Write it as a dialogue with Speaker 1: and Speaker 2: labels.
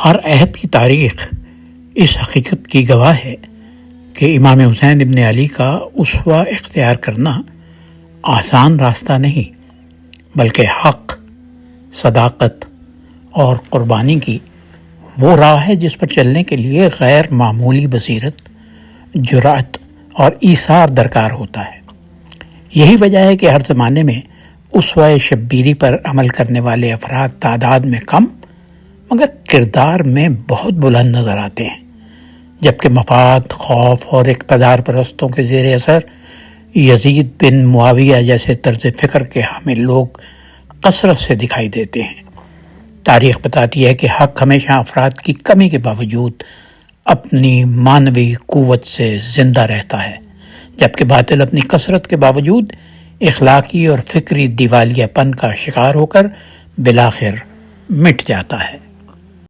Speaker 1: ہر عہد کی تاریخ اس حقیقت کی گواہ ہے کہ امام حسین ابن علی کا اسوہ اختیار کرنا آسان راستہ نہیں، بلکہ حق، صداقت اور قربانی کی وہ راہ ہے جس پر چلنے کے لیے غیر معمولی بصیرت، جرأت اور ایثار درکار ہوتا ہے۔ یہی وجہ ہے کہ ہر زمانے میں اسوہ شبیری پر عمل کرنے والے افراد تعداد میں کم مگر کردار میں بہت بلند نظر آتے ہیں، جبکہ مفاد، خوف اور اقتدار پرستوں کے زیر اثر یزید بن معاویہ جیسے طرز فکر کے حامل لوگ کثرت سے دکھائی دیتے ہیں۔ تاریخ بتاتی ہے کہ حق ہمیشہ افراد کی کمی کے باوجود اپنی معنوی قوت سے زندہ رہتا ہے، جبکہ باطل اپنی کثرت کے باوجود اخلاقی اور فکری دیوالیہ پن کا شکار ہو کر بالآخر مٹ جاتا ہے۔